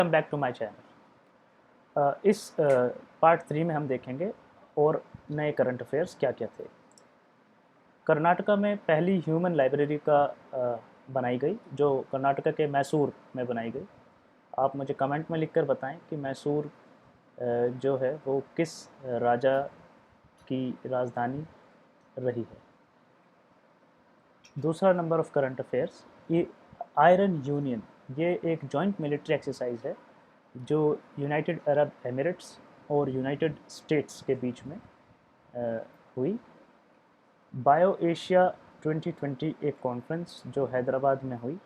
Welcome back to my channel. इस part 3 में हम देखेंगे और नए करंट अफेयर्स क्या क्या थे। कर्नाटका में पहली ह्यूमन लाइब्रेरी का बनाई गई, जो कर्नाटका के मैसूर में बनाई गई। आप मुझे कमेंट में लिखकर बताएं कि मैसूर जो है वो किस राजा की राजधानी रही है। दूसरा नंबर ऑफ करंट अफेयर्स, ये आयरन यूनियन, ये एक जॉइंट मिलिट्री एक्सरसाइज है जो यूनाइटेड अरब एमिरेट्स और यूनाइटेड स्टेट्स के बीच में हुई। बायो एशिया 2020 एक कॉन्फ्रेंस जो हैदराबाद में हुई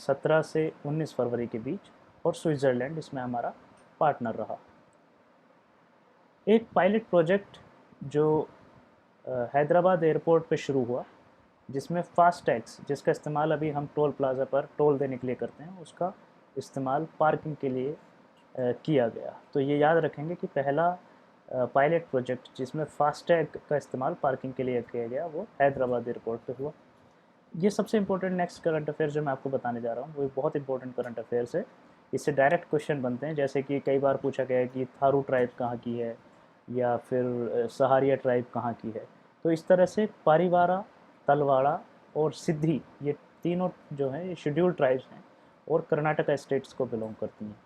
17 से 19 फरवरी के बीच, और स्विट्ज़रलैंड इसमें हमारा पार्टनर रहा। एक पायलट प्रोजेक्ट जो हैदराबाद एयरपोर्ट पे शुरू हुआ, जिसमें फास्ट टैग्स, जिसका इस्तेमाल अभी हम टोल प्लाज़ा पर टोल देने के लिए करते हैं, उसका इस्तेमाल पार्किंग के लिए किया गया। तो ये याद रखेंगे कि पहला पायलट प्रोजेक्ट जिसमें फास्टैग का इस्तेमाल पार्किंग के लिए किया गया वो हैदराबाद एयरपोर्ट पे हुआ। ये सबसे इंपॉर्टेंट नेक्स्ट करंट अफेयर्स जो मैं आपको बताने जा रहा हूँ वो बहुत इंपॉर्टेंट करंट अफेयर्स है। इससे डायरेक्ट क्वेश्चन बनते हैं, जैसे कि कई बार पूछा गया है कि थारू ट्राइब कहाँ की है या फिर सहारिया ट्राइब कहाँ की है। तो इस तरह से पारीवारा, तलवाड़ा और सिद्धि, ये तीनों जो हैं ये शेड्यूल्ड ट्राइब्स हैं और कर्नाटका स्टेट्स को बिलोंग करती हैं।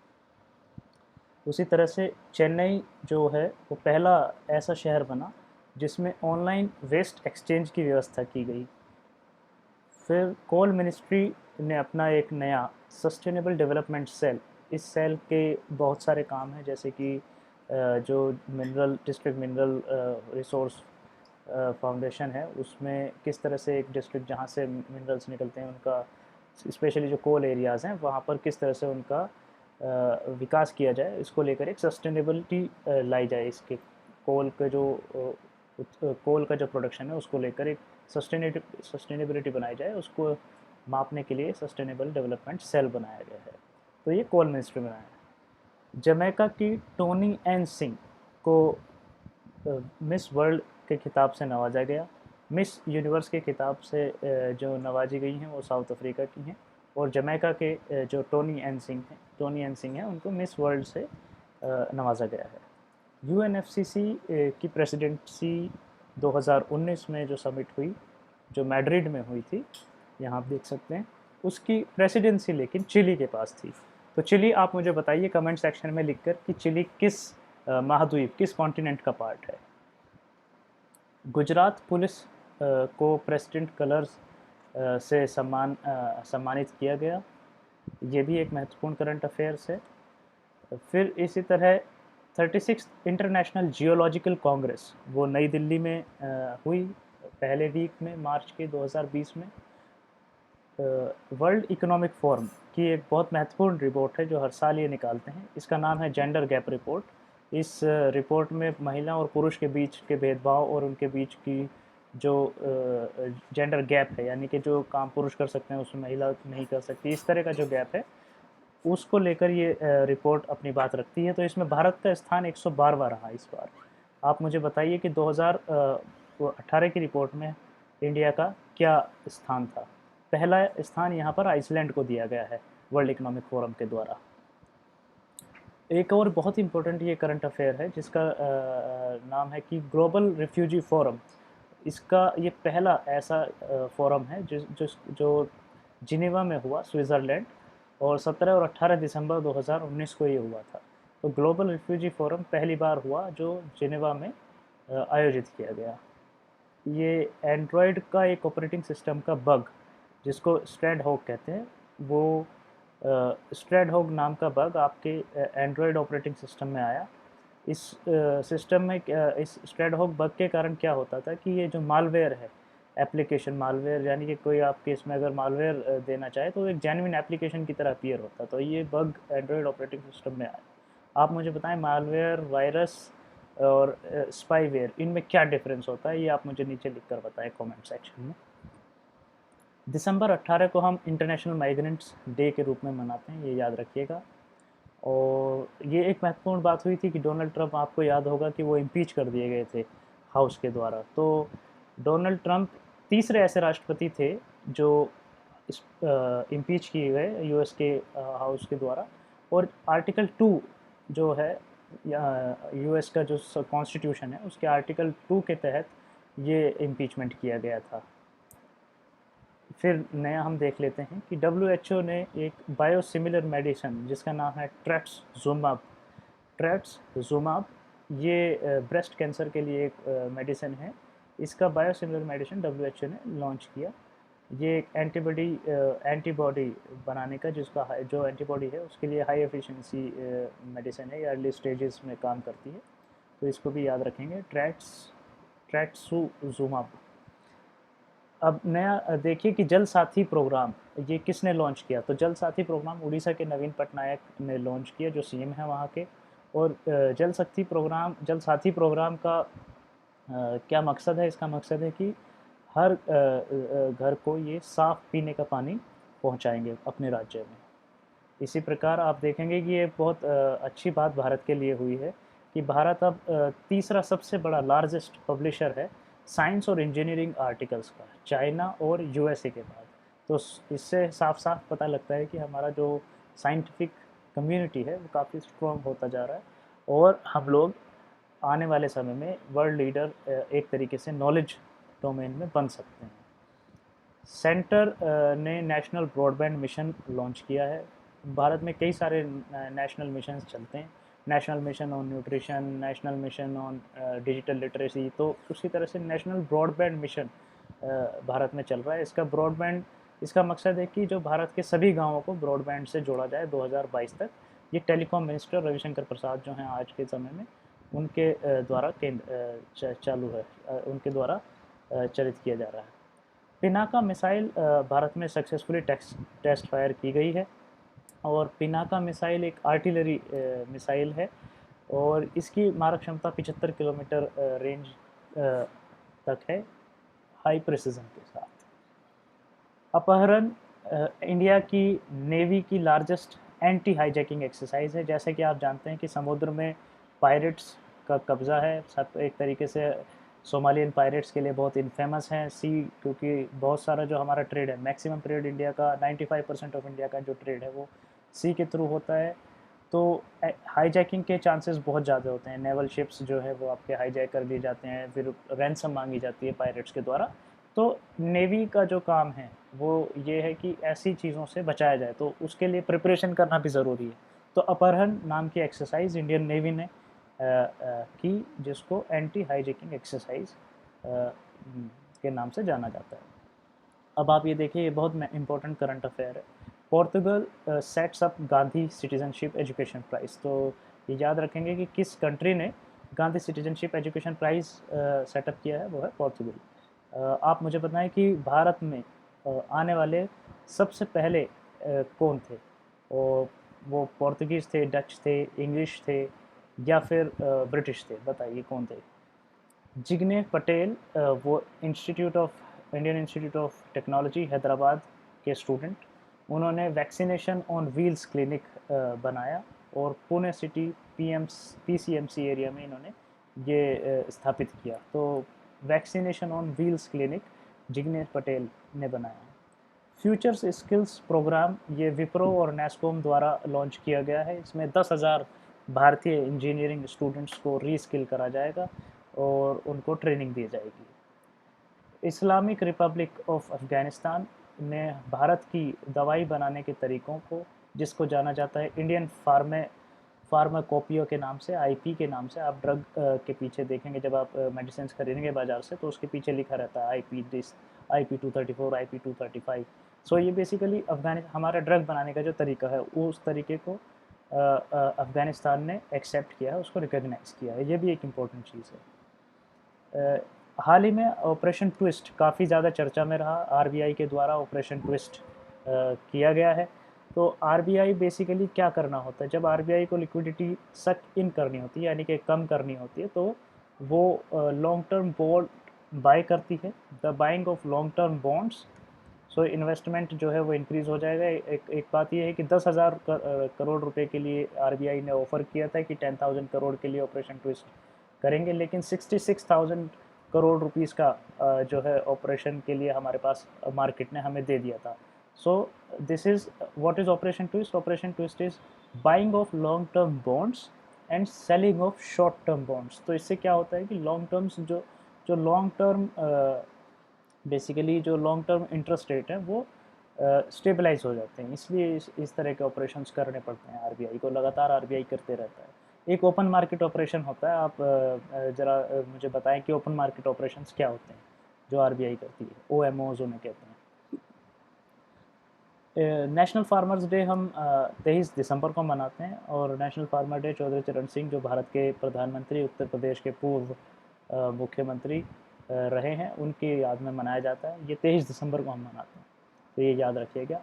उसी तरह से चेन्नई जो है वो पहला ऐसा शहर बना जिसमें ऑनलाइन वेस्ट एक्सचेंज की व्यवस्था की गई। फिर कोल मिनिस्ट्री ने अपना एक नया सस्टेनेबल डेवलपमेंट सेल, इस सेल के बहुत सारे काम हैं, जैसे कि जो mineral district mineral resource foundation है, उसमें किस तरह से एक डिस्ट्रिक्ट जहाँ से मिनरल्स निकलते हैं उनका, स्पेशली जो कोल एरियाज़ हैं वहाँ पर किस तरह से उनका विकास किया जाए, इसको लेकर एक सस्टेनेबिलिटी लाई जाए। इसके कोल का जो कोल का जो प्रोडक्शन है उसको लेकर एक सस्टेनेबिलिटी बनाई जाए, उसको मापने के लिए सस्टेनेबल डेवलपमेंट सेल बनाया गया है। तो ये कोल मिनिस्ट्री बनाया है। जमैका की टोनी एन सिंह को मिस वर्ल्ड के खिताब से नवाजा गया। मिस यूनिवर्स के खिताब से जो नवाजी गई हैं वो साउथ अफ्रीका की हैं, और जमैका के जो टोनी एन सिंह हैं उनको मिस वर्ल्ड से नवाजा गया है। यूएनएफसीसी की प्रेसिडेंसी 2019 में जो समिट हुई, जो मैड्रिड में हुई थी, यहाँ आप देख सकते हैं, उसकी प्रेसिडेंसी लेकिन चिली के पास थी। तो चिली, आप मुझे बताइए कमेंट सेक्शन में लिखकर कि चिली किस महाद्वीप, किस कॉन्टिनेंट का पार्ट है। गुजरात पुलिस को प्रेसिडेंट कलर्स से सम्मानित किया गया। ये भी एक महत्वपूर्ण करंट अफेयर्स है। फिर इसी तरह 36 इंटरनेशनल जियोलॉजिकल कांग्रेस वो नई दिल्ली में हुई पहले वीक में मार्च के 2020 में। वर्ल्ड इकोनॉमिक फोरम की एक बहुत महत्वपूर्ण रिपोर्ट है जो हर साल ये निकालते हैं, इसका नाम है जेंडर गैप रिपोर्ट। इस रिपोर्ट में महिला और पुरुष के बीच के भेदभाव और उनके बीच की जो जेंडर गैप है, यानी कि जो काम पुरुष कर सकते हैं उसमें महिला नहीं कर सकती, इस तरह का जो गैप है उसको लेकर ये रिपोर्ट अपनी बात रखती है। तो इसमें भारत का स्थान 112वां रहा इस बार। आप मुझे बताइए कि 2018 की रिपोर्ट में इंडिया का क्या स्थान था। पहला स्थान यहाँ पर आइसलैंड को दिया गया है वर्ल्ड इकोनॉमिक फोरम के द्वारा। एक और बहुत इंपॉर्टेंट ये करंट अफेयर है जिसका नाम है कि ग्लोबल रिफ्यूजी फोरम। इसका ये पहला ऐसा फोरम है जो जिनेवा में हुआ, स्विट्ज़रलैंड, और 17 और 18 दिसंबर 2019 को ये हुआ था। तो ग्लोबल रिफ्यूजी फोरम पहली बार हुआ जो जिनेवा में आयोजित किया गया। ये एंड्रॉयड का एक ऑपरेटिंग सिस्टम का बग, जिसको स्ट्रैड हॉग कहते हैं, वो स्ट्रैड हॉग नाम का बग आपके एंड्रॉयड ऑपरेटिंग सिस्टम में आया। इस सिस्टम में इस स्ट्रैड हॉग बग के कारण क्या होता था कि ये जो मालवेयर है, एप्लीकेशन मालवेयर, यानी कि कोई आपके इसमें अगर मालवेयर देना चाहे तो एक जेन्युइन एप्लीकेशन की तरह अपीयर होता, तो ये बग एंड्रॉयड ऑपरेटिंग सिस्टम में आया। आप मुझे बताएं मालवेयर, वायरस और स्पाईवेयर, इनमें क्या डिफरेंस होता है, ये आप मुझे नीचे लिखकर बताएं कमेंट सेक्शन में। दिसंबर 18 को हम इंटरनेशनल माइग्रेंट्स डे के रूप में मनाते हैं, ये याद रखिएगा। और ये एक महत्वपूर्ण बात हुई थी कि डोनाल्ड ट्रंप, आपको याद होगा कि वो इम्पीच कर दिए गए थे हाउस के द्वारा। तो डोनाल्ड ट्रंप तीसरे ऐसे राष्ट्रपति थे जो इम्पीच किए गए यूएस के हाउस के द्वारा, और आर्टिकल 2 जो है यूएस का जो कॉन्स्टिट्यूशन है उसके आर्टिकल 2 के तहत ये इम्पीचमेंट किया गया था। फिर नया हम देख लेते हैं कि डब्ल्यूएचओ ने एक बायोसिमिलर मेडिसिन जिसका नाम है ट्रैट्सजुमाब, ये ब्रेस्ट कैंसर के लिए एक मेडिसिन है। इसका बायोसिमिलर मेडिसिन डब्ल्यूएचओ ने लॉन्च किया। ये एक एंटीबॉडी बनाने का जो एंटीबॉडी है उसके लिए हाई एफिशिएंसी मेडिसिन है, ये अर्ली स्टेजेस में काम करती है, तो इसको भी याद रखेंगे, ट्रैट्सुजुमाब। अब नया देखिए कि जल साथी प्रोग्राम ये किसने लॉन्च किया। तो जल साथी प्रोग्राम उड़ीसा के नवीन पटनायक ने लॉन्च किया, जो सीएम है वहाँ के। और जल साथी प्रोग्राम का क्या मकसद है? इसका मकसद है कि हर घर को ये साफ पीने का पानी पहुँचाएंगे अपने राज्य में। इसी प्रकार आप देखेंगे कि ये बहुत अच्छी बात भारत के लिए हुई है कि भारत अब तीसरा सबसे बड़ा लार्जेस्ट पब्लिशर है साइंस और इंजीनियरिंग आर्टिकल्स का, चाइना और यूएसए के बाद। तो इससे साफ साफ पता लगता है कि हमारा जो साइंटिफिक कम्युनिटी है वो काफ़ी स्ट्रॉन्ग होता जा रहा है, और हम लोग आने वाले समय में वर्ल्ड लीडर एक तरीके से नॉलेज डोमेन में बन सकते हैं। सेंटर ने नेशनल ब्रॉडबैंड मिशन लॉन्च किया है। भारत में कई सारे नेशनल मिशन चलते हैं, national mission on nutrition, national mission on digital literacy, तो उसी तरह से नेशनल ब्रॉडबैंड मिशन भारत में चल रहा है। इसका मकसद है कि जो भारत के सभी गांवों को ब्रॉडबैंड से जोड़ा जाए 2022 तक। ये टेलीकॉम मिनिस्टर रविशंकर प्रसाद जो हैं आज के समय में, उनके द्वारा चालू है, उनके द्वारा चलित किया जा रहा है। पिनाका मिसाइल भारत में सक्सेसफुली टेस्ट फायर की गई है, और पिनाका मिसाइल एक आर्टिलरी मिसाइल है, और इसकी मारक क्षमता 75 किलोमीटर रेंज तक है, हाई प्रिसिजन के साथ। अपहरण इंडिया की नेवी की लार्जेस्ट एंटी हाईजैकिंग एक्सरसाइज है। जैसे कि आप जानते हैं कि समुद्र में पायरेट्स का कब्ज़ा है, सब एक तरीके से सोमालियन पायरेट्स के लिए बहुत इनफेमस हैं सी, क्योंकि बहुत सारा जो हमारा ट्रेड है, मैक्सिमम ट्रेड इंडिया का 95% ऑफ इंडिया का जो ट्रेड है वो सी के थ्रू होता है। तो हाईजैकिंग के चांसेस बहुत ज़्यादा होते हैं, नेवल शिप्स जो है वो आपके हाईजैक कर लिए जाते हैं, फिर रैंसम मांगी जाती है पायरेट्स के द्वारा। तो नेवी का जो काम है वो ये है कि ऐसी चीज़ों से बचाया जाए, तो उसके लिए प्रिपरेशन करना भी ज़रूरी है। तो अपहरण नाम की एक्सरसाइज इंडियन नेवी ने की, जिसको एंटी हाईजैकिंग एक्सरसाइज के नाम से जाना जाता है। अब आप ये देखिए, ये बहुत इंपॉर्टेंट करंट अफेयर है। Portugal sets up Gandhi citizenship education prize. तो ये याद रखेंगे कि किस कंट्री ने Gandhi citizenship education prize setup किया है, वो है पोर्तुगल। आप मुझे बताएं कि भारत में आने वाले सबसे पहले कौन थे, और वो पोर्तुगीज़ थे, डच थे, इंग्लिश थे, या फिर ब्रिटिश थे? बताइए कौन थे। जिग्नेश पटेल, वो Indian institute of technology Hyderabad के स्टूडेंट, उन्होंने वैक्सीनेशन ऑन व्हील्स क्लिनिक बनाया, और पुणे सिटी पीसीएमसी एरिया में इन्होंने ये स्थापित किया। तो vaccination on wheels clinic Jignesh Patel ने बनाया। फ्यूचर्स स्किल्स प्रोग्राम ये विप्रो और नेस्कॉम द्वारा लॉन्च किया गया है। इसमें 10,000 भारतीय इंजीनियरिंग स्टूडेंट्स को रीस्किल करा जाएगा और उनको ट्रेनिंग दी जाएगी। इस्लामिक रिपब्लिक ऑफ अफ़गानिस्तान ने भारत की दवाई बनाने के तरीक़ों को, जिसको जाना जाता है इंडियन फार्माकोपिया के नाम से, आईपी के नाम से, आप ड्रग के पीछे देखेंगे जब आप मेडिसिन खरीदेंगे बाज़ार से, तो उसके पीछे लिखा रहता है IP234, IP235। सो ये बेसिकली हमारा ड्रग बनाने का जो तरीका है, उस तरीके को अफ़गानिस्तान ने एक्सेप्ट किया है, उसको रिकॉग्नाइज़ किया है। ये भी एक इम्पॉर्टेंट चीज़ है। हाल ही में ऑपरेशन ट्विस्ट काफ़ी ज़्यादा चर्चा में रहा। आरबीआई के द्वारा ऑपरेशन ट्विस्ट किया गया है। तो आरबीआई बेसिकली क्या करना होता है, जब आरबीआई को लिक्विडिटी सक इन करनी होती है, यानी कि कम करनी होती है, तो वो लॉन्ग टर्म बॉन्ड बाय करती है, the buying of long term bonds. So investment जो है वो इंक्रीज़ हो जाएगा। एक बात ये है कि 10,000 करोड़ रुपए के लिए आरबीआई ने ऑफ़र किया था कि 10,000 करोड़ के लिए ऑपरेशन ट्विस्ट करेंगे, लेकिन 66,000 करोड़ रुपीस का जो है ऑपरेशन के लिए हमारे पास मार्केट ने हमें दे दिया था। So this is what is operation twist. Operation twist is buying of long term bonds and selling of short term bonds. तो इससे क्या होता है कि लॉन्ग टर्म्स जो जो लॉन्ग टर्म बेसिकली जो लॉन्ग टर्म इंटरेस्ट रेट है वो स्टेबलाइज हो जाते हैं, इसलिए इस तरह के ऑपरेशंस करने पड़ते हैं आरबीआई को, लगातार आरबीआई करते रहता है। एक ओपन मार्केट ऑपरेशन होता है, आप ज़रा मुझे बताएं कि ओपन मार्केट ऑपरेशंस क्या होते हैं जो आरबीआई करती है, ओएमओज उन्हें कहते हैं। नेशनल फार्मर्स डे हम 23 दिसंबर को मनाते हैं, और नेशनल फार्मर डे चौधरी चरण सिंह जो भारत के प्रधानमंत्री, उत्तर प्रदेश के पूर्व मुख्यमंत्री रहे हैं, उनकी याद में मनाया जाता है। ये 23 दिसंबर को हम मनाते हैं, तो ये याद रखिएगा।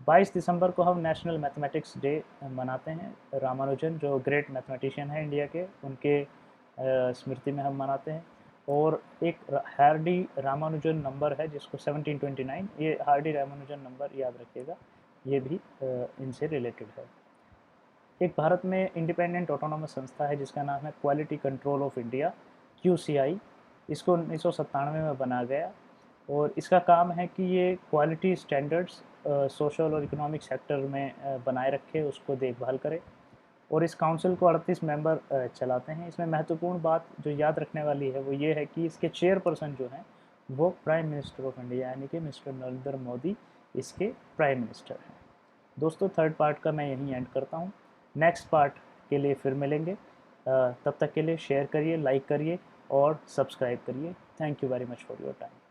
22 दिसंबर को हम नेशनल मैथमेटिक्स डे मनाते हैं। रामानुजन जो ग्रेट मैथमेटिशियन है इंडिया के, उनके स्मृति में हम मनाते हैं। और एक हार्डी रामानुजन नंबर है जिसको 1729, ये हार्डी रामानुजन नंबर याद रखिएगा, ये भी इनसे रिलेटेड है। एक भारत में इंडिपेंडेंट ऑटोनोमस संस्था है जिसका नाम है quality control of India, QCI। इसको 1997 में बनाया गया, और इसका काम है कि ये क्वालिटी स्टैंडर्ड्स सोशल और इकोनॉमिक सेक्टर में बनाए रखे, उसको देखभाल करे। और इस काउंसिल को 38 मेंबर चलाते हैं। इसमें महत्वपूर्ण बात जो याद रखने वाली है वो ये है कि इसके चेयरपर्सन जो हैं वो प्राइम मिनिस्टर ऑफ इंडिया यानी कि मिस्टर नरेंद्र मोदी इसके प्राइम मिनिस्टर हैं। दोस्तों, थर्ड पार्ट का मैं यहीं एंड करता हूँ। नेक्स्ट पार्ट के लिए फिर मिलेंगे। तब तक के लिए शेयर करिए, लाइक करिए और सब्सक्राइब करिए। Thank you very much for your time.